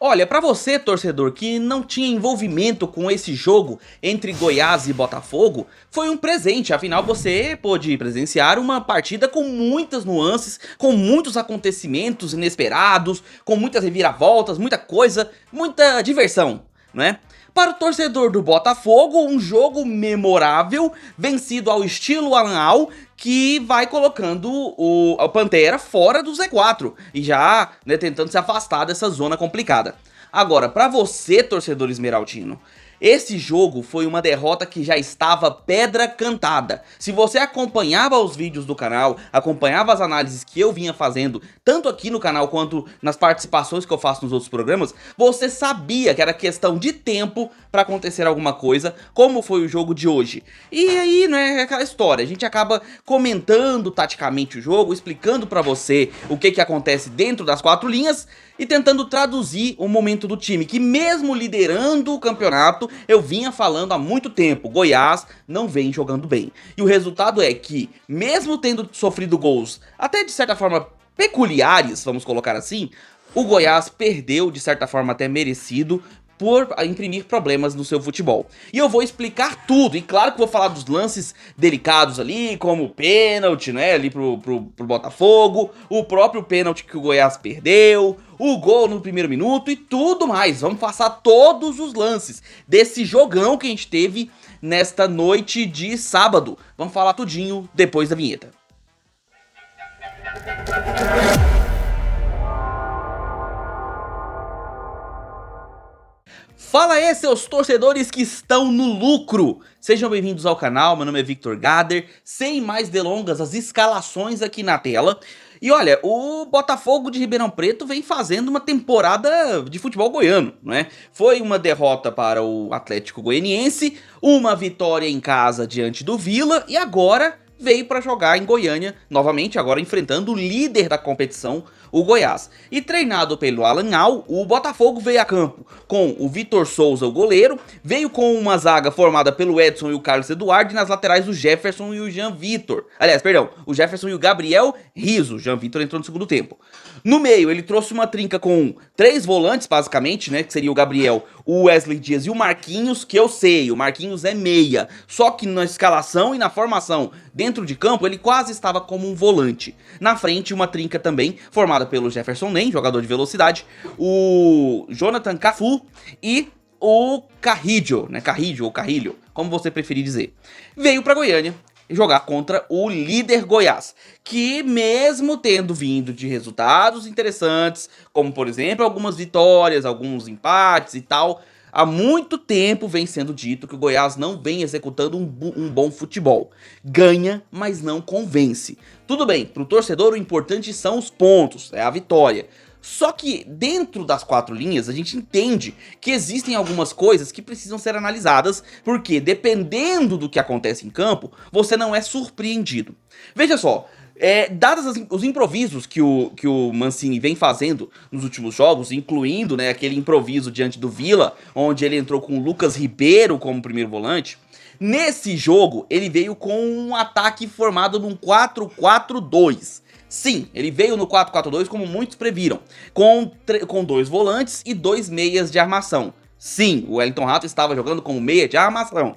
Olha, pra você, torcedor, que não tinha envolvimento com esse jogo entre Goiás e Botafogo, foi um presente, afinal você pôde presenciar uma partida com muitas nuances, com muitos acontecimentos inesperados, com muitas reviravoltas, muita coisa, muita diversão, né? Para o torcedor do Botafogo, um jogo memorável, vencido ao estilo Alan Al, que vai colocando o Pantera fora do Z4 e já, né, tentando se afastar dessa zona complicada. Agora, para você, torcedor esmeraldino, esse jogo foi uma derrota que já estava pedra cantada. Se você acompanhava os vídeos do canal, acompanhava as análises que eu vinha fazendo, tanto aqui no canal quanto nas participações que eu faço nos outros programas, você sabia que era questão de tempo para acontecer alguma coisa, como foi o jogo de hoje. E aí, né, é aquela história, a gente acaba comentando taticamente o jogo, explicando para você o que acontece dentro das quatro linhas e tentando traduzir o momento do time, que mesmo liderando o campeonato, eu vinha falando há muito tempo, Goiás não vem jogando bem. E o resultado é que, mesmo tendo sofrido gols, até de certa forma peculiares, vamos colocar assim, o Goiás perdeu de certa forma até merecido, por imprimir problemas no seu futebol. E eu vou explicar tudo, e claro que vou falar dos lances delicados ali, como o pênalti, né, ali pro Botafogo, o próprio pênalti que o Goiás perdeu, o gol no primeiro minuto e tudo mais. Vamos passar todos os lances desse jogão que a gente teve nesta noite de sábado. Vamos falar tudinho depois da vinheta. Fala aí, seus torcedores que estão no lucro! Sejam bem-vindos ao canal, meu nome é Victor Gader. Sem mais delongas, as escalações aqui na tela. E olha, o Botafogo de Ribeirão Preto vem fazendo uma temporada de futebol goiano, né? Foi uma derrota para o Atlético Goianiense, uma vitória em casa diante do Vila e agora veio para jogar em Goiânia, novamente agora enfrentando o líder da competição, o Goiás. E treinado pelo Alan Al, o Botafogo veio a campo com o Vitor Souza, o goleiro, veio com uma zaga formada pelo Edson e o Carlos Eduardo, e nas laterais o Jefferson e o Jean Vitor. Aliás, perdão, o Jefferson e o Gabriel Rizzo. O Jean Vitor entrou no segundo tempo. No meio, ele trouxe uma trinca com 3 volantes, basicamente, né, que seria o Gabriel, o Wesley Dias e o Marquinhos, que eu sei, o Marquinhos é meia, só que na escalação e na formação dentro de campo, ele quase estava como um volante. Na frente, uma trinca também, formada pelo Jefferson Nem, jogador de velocidade, o Jonathan Cafu e o Carrillo, né, Carrillo ou Carrilho, como você preferir dizer. Veio para Goiânia jogar contra o líder Goiás, que mesmo tendo vindo de resultados interessantes, como por exemplo algumas vitórias, alguns empates e tal, há muito tempo vem sendo dito que o Goiás não vem executando um bom futebol. Ganha, mas não convence. Tudo bem, para o torcedor o importante são os pontos, é a vitória. Só que dentro das quatro linhas a gente entende que existem algumas coisas que precisam ser analisadas, porque dependendo do que acontece em campo, você não é surpreendido. Veja só, dados os improvisos que o Mancini vem fazendo nos últimos jogos, incluindo, né, aquele improviso diante do Vila, onde ele entrou com o Lucas Ribeiro como primeiro volante, nesse jogo ele veio com um ataque formado num 4-4-2. Sim, ele veio no 4-4-2 como muitos previram, com 2 volantes e 2 meias de armação. Sim, o Wellington Rato estava jogando como meia de armação.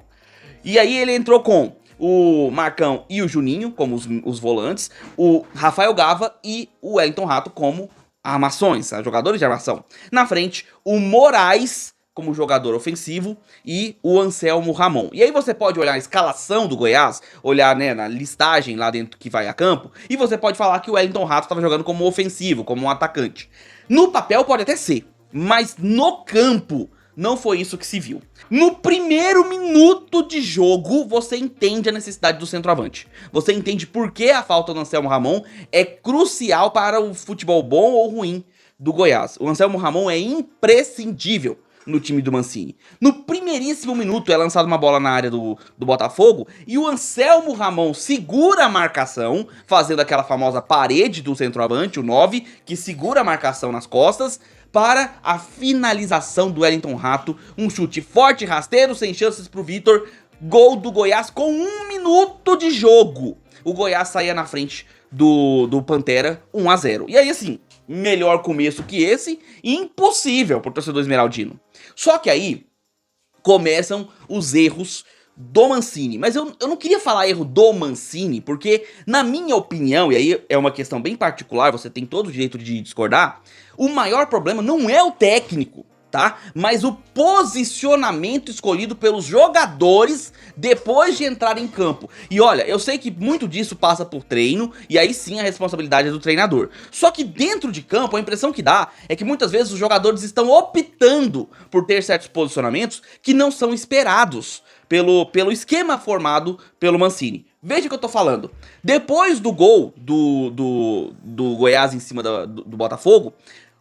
E aí ele entrou com o Marcão e o Juninho como os volantes, o Rafael Gava e o Wellington Rato como armações, jogadores de armação. Na frente, o Moraes como jogador ofensivo e o Anselmo Ramon. E aí você pode olhar a escalação do Goiás, olhar, né, na listagem lá dentro que vai a campo, e você pode falar que o Wellington Rato estava jogando como ofensivo, como um atacante. No papel pode até ser, mas no campo não foi isso que se viu. No primeiro minuto de jogo, você entende a necessidade do centroavante. Você entende por que a falta do Anselmo Ramon é crucial para o futebol bom ou ruim do Goiás. O Anselmo Ramon é imprescindível no time do Mancini. No primeiríssimo minuto é lançada uma bola na área do Botafogo e o Anselmo Ramon segura a marcação, fazendo aquela famosa parede do centroavante, o 9, que segura a marcação nas costas, para a finalização do Wellington Rato, um chute forte, rasteiro, sem chances pro Vitor, gol do Goiás com 1 minuto de jogo. O Goiás saía na frente do Pantera 1-0. E aí assim, melhor começo que esse, impossível pro torcedor esmeraldino. Só que aí começam os erros do Mancini. Mas eu não queria falar erro do Mancini, porque, na minha opinião, e aí é uma questão bem particular, você tem todo o direito de discordar, o maior problema não é o técnico, tá? Mas o posicionamento escolhido pelos jogadores depois de entrar em campo. E olha, eu sei que muito disso passa por treino, e aí sim a responsabilidade é do treinador. Só que dentro de campo, a impressão que dá é que muitas vezes os jogadores estão optando por ter certos posicionamentos que não são esperados pelo esquema formado pelo Mancini. Veja o que eu tô falando. Depois do gol do Goiás em cima do Botafogo,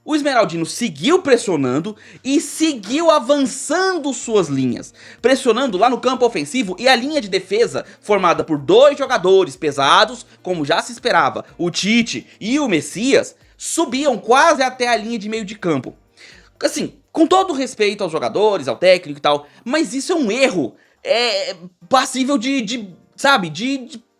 o Esmeraldino seguiu pressionando e seguiu avançando suas linhas, pressionando lá no campo ofensivo, e a linha de defesa, formada por dois jogadores pesados, como já se esperava, o Tite e o Messias, subiam quase até a linha de meio de campo. Assim, com todo respeito aos jogadores, ao técnico e tal, mas isso é um erro passível de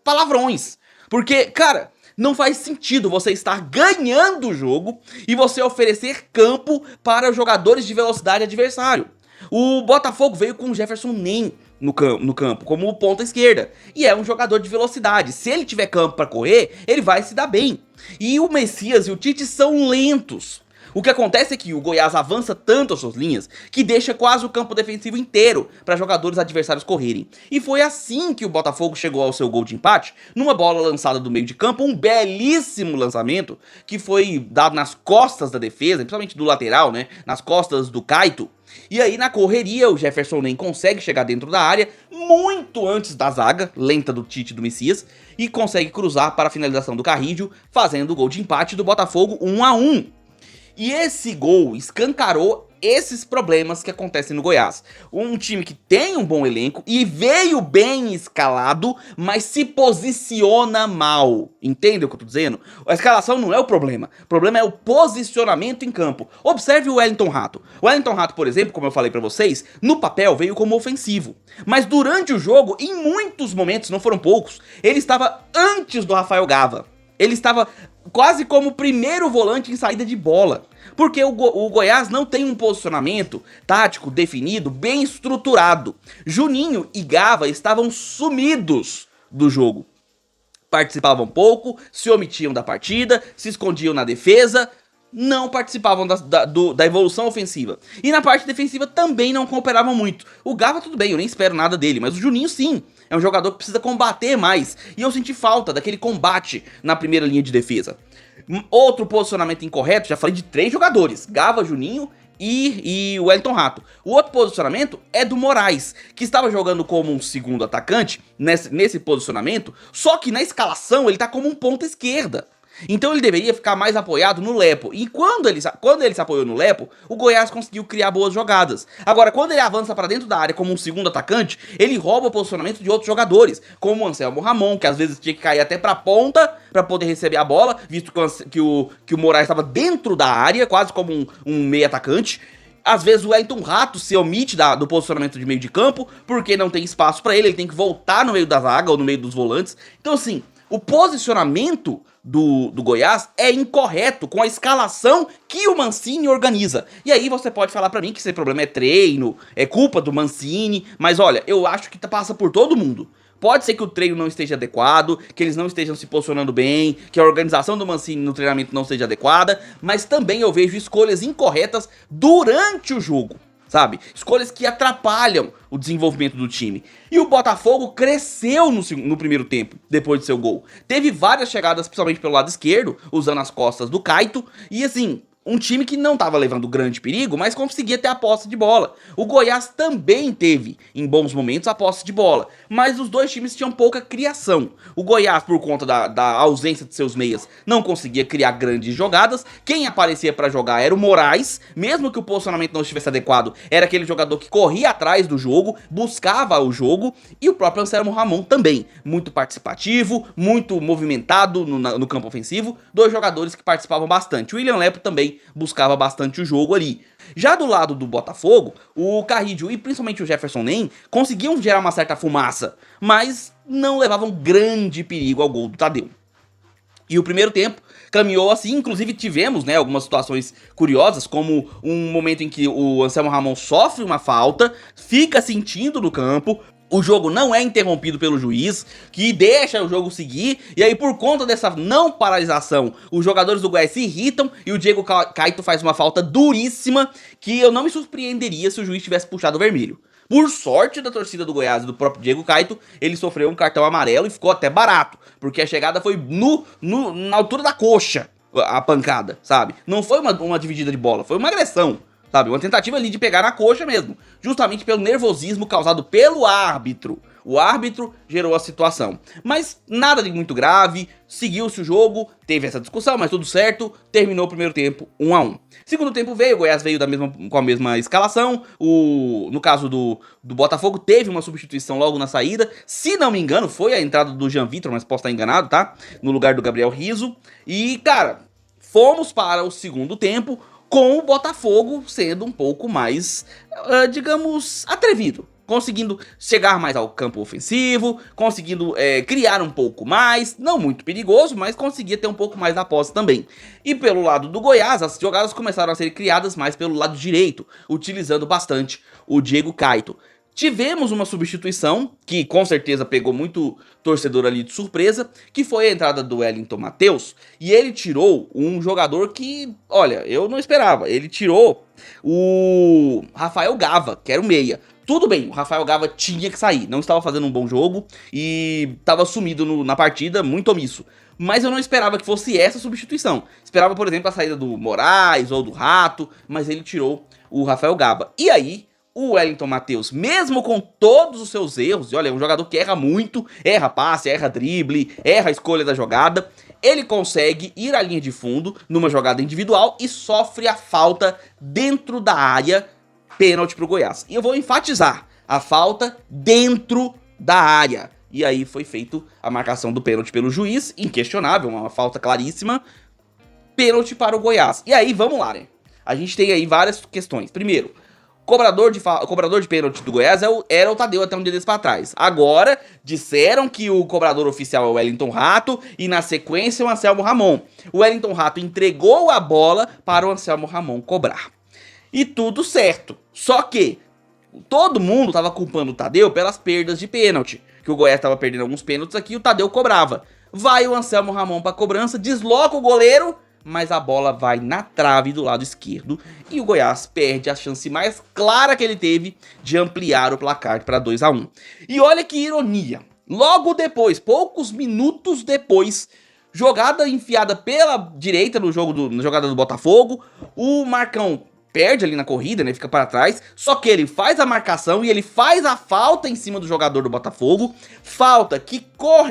palavrões. Porque, cara, não faz sentido você estar ganhando o jogo e você oferecer campo para os jogadores de velocidade adversário. O Botafogo veio com o Jefferson Nem no campo, como ponta esquerda, e é um jogador de velocidade. Se ele tiver campo para correr, ele vai se dar bem. E o Messias e o Tite são lentos. O que acontece é que o Goiás avança tanto as suas linhas que deixa quase o campo defensivo inteiro para jogadores adversários correrem. E foi assim que o Botafogo chegou ao seu gol de empate, numa bola lançada do meio de campo, um belíssimo lançamento que foi dado nas costas da defesa, principalmente do lateral, né, nas costas do Caito. E aí na correria o Jefferson nem consegue chegar dentro da área muito antes da zaga lenta do Tite e do Messias e consegue cruzar para a finalização do Carrillo, fazendo o gol de empate do Botafogo 1-1. E esse gol escancarou esses problemas que acontecem no Goiás. Um time que tem um bom elenco e veio bem escalado, mas se posiciona mal. Entende o que eu tô dizendo? A escalação não é o problema é o posicionamento em campo. Observe o Wellington Rato. O Wellington Rato, por exemplo, como eu falei pra vocês, no papel veio como ofensivo. Mas durante o jogo, em muitos momentos, não foram poucos, ele estava antes do Rafael Gava. Ele estava quase como primeiro volante em saída de bola, porque o Goiás não tem um posicionamento tático definido, bem estruturado. Juninho e Gava estavam sumidos do jogo. Participavam pouco, se omitiam da partida, se escondiam na defesa, não participavam da evolução ofensiva. E na parte defensiva também não cooperavam muito. O Gava tudo bem, eu nem espero nada dele, mas o Juninho sim. É um jogador que precisa combater mais. E eu senti falta daquele combate na primeira linha de defesa. Outro posicionamento incorreto, já falei de 3 jogadores. Gava, Juninho e o Wellington Rato. O outro posicionamento é do Moraes, que estava jogando como um segundo atacante nesse posicionamento, só que na escalação ele tá como um ponta esquerda. Então ele deveria ficar mais apoiado no Lepo. E quando ele se apoiou no Lepo, o Goiás conseguiu criar boas jogadas. Agora, quando ele avança para dentro da área como um segundo atacante, ele rouba o posicionamento de outros jogadores, como o Anselmo Ramon, que às vezes tinha que cair até pra ponta para poder receber a bola, visto que o Moraes estava dentro da área, quase como um meio atacante. Às vezes o Wellington Rato se omite do posicionamento de meio de campo, porque não tem espaço para ele tem que voltar no meio da zaga ou no meio dos volantes. Então assim, o posicionamento do Goiás é incorreto com a escalação que o Mancini organiza. E aí você pode falar pra mim que esse problema é treino, é culpa do Mancini, mas olha, eu acho que passa por todo mundo. Pode ser que o treino não esteja adequado, que eles não estejam se posicionando bem, que a organização do Mancini no treinamento não seja adequada, mas também eu vejo escolhas incorretas durante o jogo. Sabe? Escolhas que atrapalham o desenvolvimento do time. E o Botafogo cresceu no primeiro tempo, depois do seu gol. Teve várias chegadas, principalmente pelo lado esquerdo, usando as costas do Caito. E assim, um time que não estava levando grande perigo, mas conseguia ter a posse de bola. O Goiás também teve, em bons momentos, a posse de bola. Mas os dois times tinham pouca criação. O Goiás, por conta da ausência de seus meias, não conseguia criar grandes jogadas. Quem aparecia para jogar era o Moraes. Mesmo que o posicionamento não estivesse adequado, era aquele jogador que corria atrás do jogo, buscava o jogo. E o próprio Anselmo Ramon também. Muito participativo, muito movimentado no campo ofensivo. Dois jogadores que participavam bastante. O William Lepo também buscava bastante o jogo ali. Já do lado do Botafogo, o Carrillo e principalmente o Jefferson Nem conseguiam gerar uma certa fumaça, mas não levavam grande perigo ao gol do Tadeu. E o primeiro tempo caminhou assim, inclusive tivemos, né, algumas situações curiosas, como um momento em que o Anselmo Ramon sofre uma falta, fica sentindo no campo, o jogo não é interrompido pelo juiz, que deixa o jogo seguir, e aí por conta dessa não paralisação, os jogadores do Goiás se irritam e o Diego Caito faz uma falta duríssima, que eu não me surpreenderia se o juiz tivesse puxado o vermelho. Por sorte da torcida do Goiás e do próprio Diego Caito, ele sofreu um cartão amarelo e ficou até barato, porque a chegada foi na altura da coxa, a pancada, sabe? Não foi uma dividida de bola, foi uma agressão. Sabe, uma tentativa ali de pegar na coxa mesmo, justamente pelo nervosismo causado pelo árbitro. O árbitro gerou a situação, mas nada de muito grave, seguiu-se o jogo, teve essa discussão, mas tudo certo, terminou o primeiro tempo 1-1. Segundo tempo veio, o Goiás veio com a mesma escalação, no caso do Botafogo teve uma substituição logo na saída, se não me engano foi a entrada do Jean Vitor, mas posso estar enganado, tá? No lugar do Gabriel Rizzo, e cara, fomos para o segundo tempo, com o Botafogo sendo um pouco mais, digamos, atrevido. Conseguindo chegar mais ao campo ofensivo, conseguindo criar um pouco mais, não muito perigoso, mas conseguia ter um pouco mais da posse também. E pelo lado do Goiás, as jogadas começaram a ser criadas mais pelo lado direito, utilizando bastante o Diego Caito. Tivemos uma substituição, que com certeza pegou muito torcedor ali de surpresa, que foi a entrada do Wellington Matheus, e ele tirou um jogador que, olha, eu não esperava, ele tirou o Rafael Gava, que era o meia. Tudo bem, o Rafael Gava tinha que sair, não estava fazendo um bom jogo e estava sumido na partida, muito omisso. Mas eu não esperava que fosse essa substituição. Esperava, por exemplo, a saída do Moraes ou do Rato, mas ele tirou o Rafael Gava. E aí, o Wellington Matheus, mesmo com todos os seus erros, e olha, é um jogador que erra muito, erra passe, erra drible, erra a escolha da jogada, ele consegue ir à linha de fundo numa jogada individual e sofre a falta dentro da área, pênalti pro Goiás. E eu vou enfatizar, a falta dentro da área. E aí foi feito a marcação do pênalti pelo juiz, inquestionável, uma falta claríssima, pênalti para o Goiás. E aí, vamos lá, né? A gente tem aí várias questões. Primeiro, cobrador de pênalti do Goiás era o Tadeu até um dia desse pra trás. Agora, disseram que o cobrador oficial é o Wellington Rato e na sequência o Anselmo Ramon. O Wellington Rato entregou a bola para o Anselmo Ramon cobrar. E tudo certo. Só que todo mundo tava culpando o Tadeu pelas perdas de pênalti. Que o Goiás tava perdendo alguns pênaltis aqui e o Tadeu cobrava. Vai o Anselmo Ramon pra cobrança, desloca o goleiro, mas a bola vai na trave do lado esquerdo e o Goiás perde a chance mais clara que ele teve de ampliar o placar para 2-1. E olha que ironia, logo depois, poucos minutos depois, jogada enfiada pela direita na jogada do Botafogo, o Marcão perde ali na corrida, né, fica para trás, só que ele faz a marcação e ele faz a falta em cima do jogador do Botafogo, falta que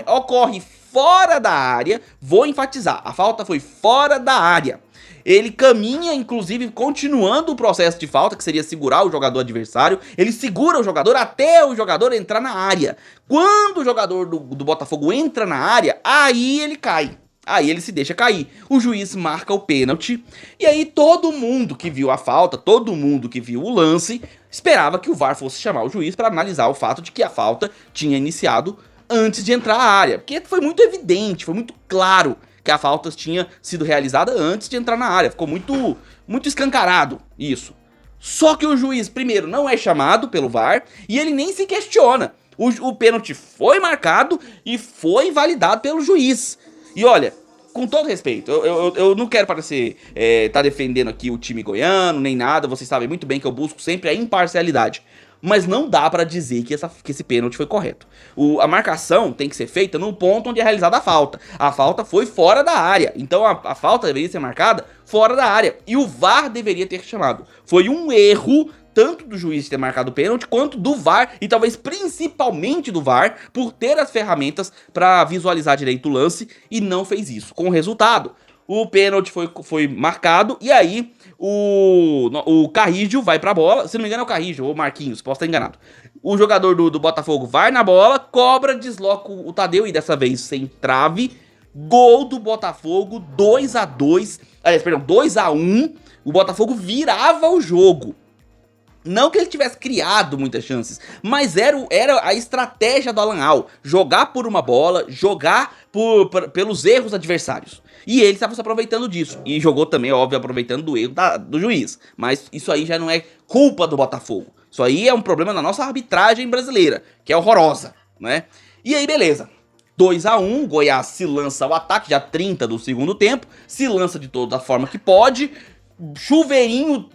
ocorre fora da área, vou enfatizar, a falta foi fora da área. Ele caminha, inclusive, continuando o processo de falta, que seria segurar o jogador adversário. Ele segura o jogador até o jogador entrar na área. Quando o jogador do Botafogo entra na área, aí ele cai. Aí ele se deixa cair. O juiz marca o pênalti. E aí todo mundo que viu a falta, todo mundo que viu o lance, esperava que o VAR fosse chamar o juiz para analisar o fato de que a falta tinha iniciado antes de entrar à área, porque foi muito evidente, foi muito claro que a falta tinha sido realizada antes de entrar na área, ficou muito escancarado isso. Só que o juiz, primeiro, não é chamado pelo VAR e ele nem se questiona. O pênalti foi marcado e foi validado pelo juiz. E olha, com todo respeito, eu não quero parecer tá defendendo aqui o time goiano, nem nada, vocês sabem muito bem que eu busco sempre a imparcialidade. Mas não dá pra dizer que esse pênalti foi correto. A marcação tem que ser feita no ponto onde é realizada a falta. A falta foi fora da área. Então a falta deveria ser marcada fora da área. E o VAR deveria ter chamado. Foi um erro tanto do juiz ter marcado o pênalti, quanto do VAR, e talvez principalmente do VAR, por ter as ferramentas pra visualizar direito o lance, e não fez isso. Com o resultado, o pênalti foi marcado, e aí o Carrillo vai pra bola, se não me engano é o Carrillo ou o Marquinhos, posso estar enganado. O jogador do Botafogo vai na bola, cobra, desloca o Tadeu, e dessa vez sem trave, gol do Botafogo, 2-2, aliás, perdão, 2-1, o Botafogo virava o jogo. Não que ele tivesse criado muitas chances, mas era a estratégia do Alan Al, jogar por uma bola, jogar pelos erros adversários. E ele estava se aproveitando disso, e jogou também, óbvio, aproveitando do erro do juiz. Mas isso aí já não é culpa do Botafogo, isso aí é um problema da nossa arbitragem brasileira, que é horrorosa, né? E aí beleza, 2-1, Goiás se lança ao ataque, já 30 do segundo tempo, se lança de toda a forma que pode, chuveirinho,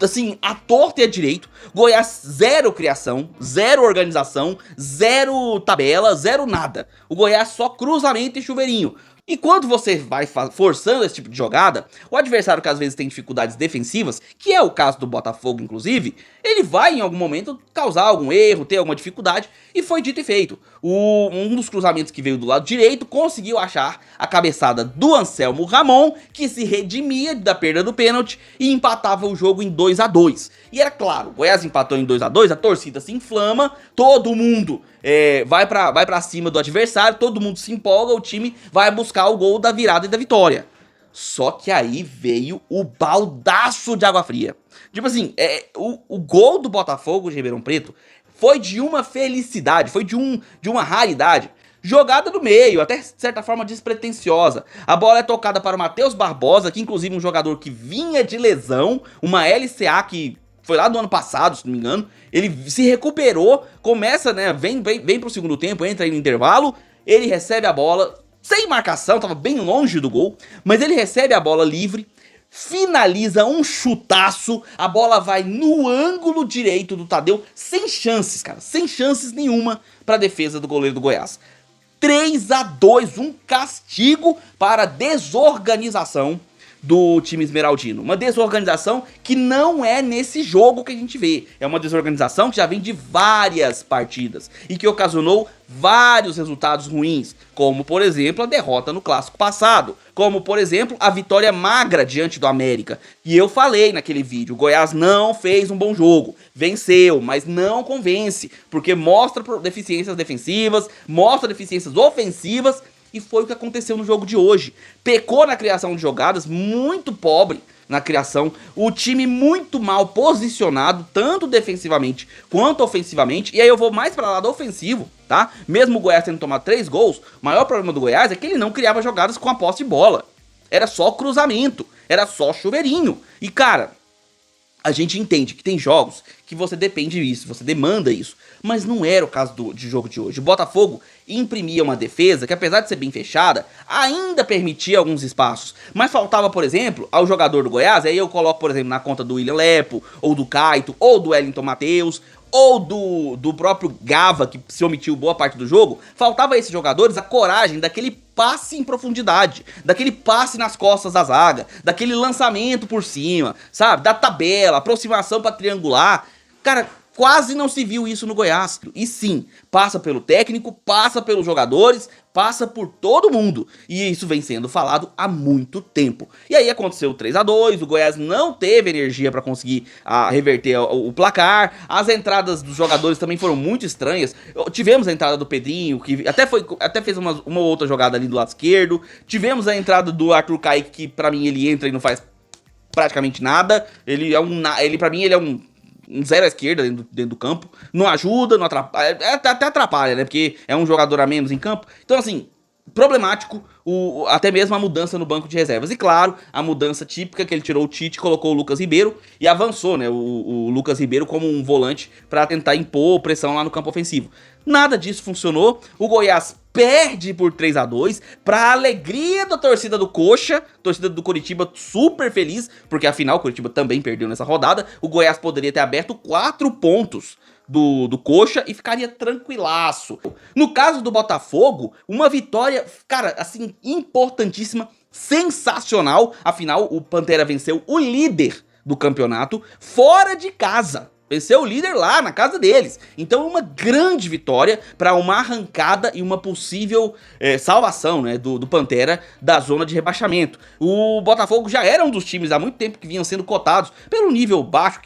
assim, à torta e à direito. Goiás zero criação, zero organização, zero tabela, zero nada. O Goiás só cruzamento e chuveirinho. E quando você vai forçando esse tipo de jogada, o adversário que às vezes tem dificuldades defensivas, que é o caso do Botafogo inclusive, ele vai em algum momento causar algum erro, ter alguma dificuldade, e foi dito e feito. Um dos cruzamentos que veio do lado direito conseguiu achar a cabeçada do Anselmo Ramon, que se redimia da perda do pênalti e empatava o jogo em 2-2. E era claro, o Goiás empatou em 2-2, a torcida se inflama, todo mundo vai pra cima do adversário, todo mundo se empolga, o time vai buscar o gol da virada e da vitória. Só que aí veio o baldaço de água fria. Tipo assim, o gol do Botafogo de Ribeirão Preto foi de uma felicidade, foi de uma raridade. Jogada no meio, até de certa forma despretensiosa. A bola é tocada para o Matheus Barbosa, que inclusive um jogador que vinha de lesão, uma LCA que foi lá do ano passado, se não me engano. Ele se recuperou, começa, né, vem pro segundo tempo, entra aí no intervalo, ele recebe a bola, sem marcação, tava bem longe do gol, mas ele recebe a bola livre, finaliza um chutaço, a bola vai no ângulo direito do Tadeu, sem chances, cara, sem chances nenhuma pra defesa do goleiro do Goiás. 3-2, um castigo para a desorganização do time esmeraldino. Uma desorganização que não é nesse jogo que a gente vê. É uma desorganização que já vem de várias partidas e que ocasionou vários resultados ruins, como por exemplo a derrota no clássico passado, como por exemplo a vitória magra diante do América. E eu falei naquele vídeo, o Goiás não fez um bom jogo, venceu, mas não convence, porque mostra deficiências defensivas, mostra deficiências ofensivas. E foi o que aconteceu no jogo de hoje. Pecou na criação de jogadas, muito pobre na criação. O time muito mal posicionado, tanto defensivamente quanto ofensivamente. E aí eu vou mais para lado ofensivo, tá? Mesmo o Goiás tendo tomado 3 gols, o maior problema do Goiás é que ele não criava jogadas com a posse de bola. Era só cruzamento, era só chuveirinho. E cara, a gente entende que tem jogos que você depende disso, você demanda isso, mas não era o caso de jogo de hoje. O Botafogo imprimia uma defesa que, apesar de ser bem fechada, ainda permitia alguns espaços, mas faltava, por exemplo, ao jogador do Goiás, aí eu coloco, por exemplo, na conta do William Lepo, ou do Caito, ou do Wellington Matheus, ou do próprio Gava, que se omitiu boa parte do jogo, faltava a esses jogadores a coragem daquele passe em profundidade, daquele passe nas costas da zaga, daquele lançamento por cima, sabe, da tabela, aproximação para triangular. Cara, quase não se viu isso no Goiás. E sim, passa pelo técnico, passa pelos jogadores, passa por todo mundo. E isso vem sendo falado há muito tempo. E aí aconteceu o 3-2, o Goiás não teve energia para conseguir reverter o placar. As entradas dos jogadores também foram muito estranhas. Tivemos a entrada do Pedrinho, que até fez uma outra jogada ali do lado esquerdo. Tivemos a entrada do Arthur Kaique, que pra mim ele entra e não faz praticamente nada. Pra mim ele é um zero à esquerda dentro do campo, não ajuda, não atrapalha, até atrapalha, né, porque é um jogador a menos em campo, então assim, problemático, até mesmo a mudança no banco de reservas, e claro, a mudança típica que ele tirou o Tite, colocou o Lucas Ribeiro, e avançou, né, o Lucas Ribeiro como um volante para tentar impor pressão lá no campo ofensivo. Nada disso funcionou, o Goiás perde por 3-2, pra alegria da torcida do Coxa, torcida do Coritiba super feliz, porque afinal o Coritiba também perdeu nessa rodada, o Goiás poderia ter aberto 4 pontos do Coxa e ficaria tranquilaço. No caso do Botafogo, uma vitória, cara, assim, importantíssima, sensacional, afinal o Pantera venceu o líder do campeonato fora de casa. Venceu o líder lá na casa deles. Então uma grande vitória para uma arrancada e uma possível salvação, né, do Pantera da zona de rebaixamento. O Botafogo já era um dos times há muito tempo que vinham sendo cotados pelo nível baixo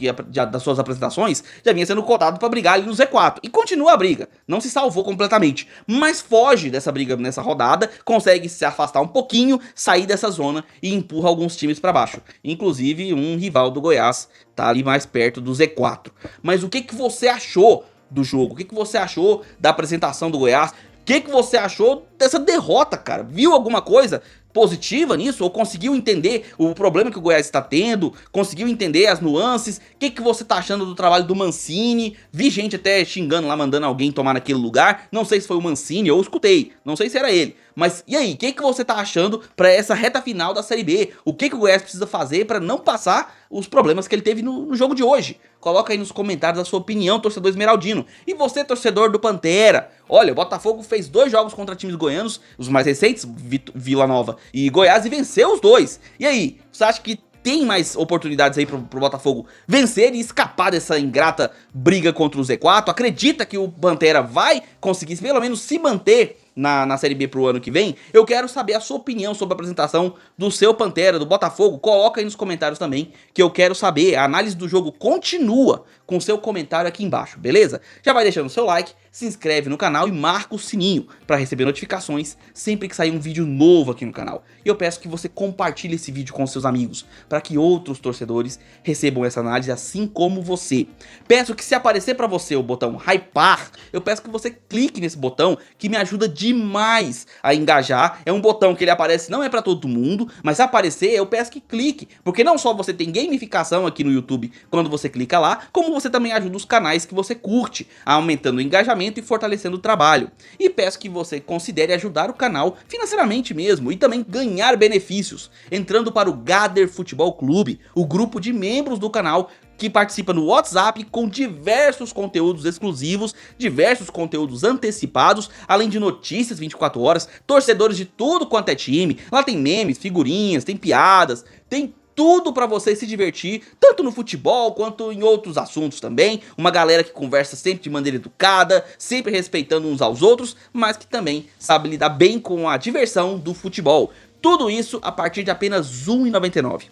das suas apresentações, já vinha sendo cotado para brigar ali no Z4. E continua a briga, não se salvou completamente, mas foge dessa briga nessa rodada, consegue se afastar um pouquinho, sair dessa zona e empurra alguns times para baixo. Inclusive um rival do Goiás tá ali mais perto do Z4. Mas o que que você achou do jogo? O que que você achou da apresentação do Goiás? O que que você achou dessa derrota, cara? Viu alguma coisa positiva nisso? Ou conseguiu entender o problema que o Goiás está tendo? Conseguiu entender as nuances? O que que você tá achando do trabalho do Mancini? Vi gente até xingando lá, mandando alguém tomar naquele lugar. Não sei se foi o Mancini, eu escutei. Não sei se era ele. Mas e aí, o que que você tá achando pra essa reta final da Série B? O que que o Goiás precisa fazer pra não passar os problemas que ele teve no jogo de hoje? Coloca aí nos comentários a sua opinião, torcedor esmeraldino. E você, torcedor do Pantera? Olha, o Botafogo fez 2 jogos contra times goianos, os mais recentes, Vila Nova e Goiás, e venceu os 2. E aí, você acha que tem mais oportunidades aí pro Botafogo vencer e escapar dessa ingrata briga contra o Z4? Acredita que o Pantera vai conseguir pelo menos se manter na Série B pro ano que vem? Eu quero saber a sua opinião sobre a apresentação do seu Pantera, do Botafogo. Coloca aí nos comentários também, que eu quero saber. A análise do jogo continua com o seu comentário aqui embaixo, beleza? Já vai deixando o seu like, se inscreve no canal e marca o sininho para receber notificações sempre que sair um vídeo novo aqui no canal. E eu peço que você compartilhe esse vídeo com seus amigos, para que outros torcedores recebam essa análise assim como você. Peço que, se aparecer para você o botão hypar, eu peço que você clique nesse botão, que me ajuda demais a engajar. É um botão que ele aparece, não é para todo mundo, mas se aparecer eu peço que clique, porque não só você tem gamificação aqui no YouTube quando você clica lá, como você também ajuda os canais que você curte, aumentando o engajamento e fortalecendo o trabalho. E peço que você considere ajudar o canal financeiramente mesmo, e também ganhar benefícios, entrando para o Gader Futebol Clube, o grupo de membros do canal, que participa no WhatsApp com diversos conteúdos exclusivos, diversos conteúdos antecipados, além de notícias 24 horas, torcedores de tudo quanto é time. Lá tem memes, figurinhas, tem piadas, tem tudo pra você se divertir, tanto no futebol quanto em outros assuntos também. Uma galera que conversa sempre de maneira educada, sempre respeitando uns aos outros, mas que também sabe lidar bem com a diversão do futebol. Tudo isso a partir de apenas R$ 1,99.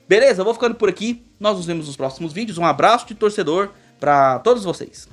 Beleza? Eu vou ficando por aqui, nós nos vemos nos próximos vídeos. Um abraço de torcedor pra todos vocês.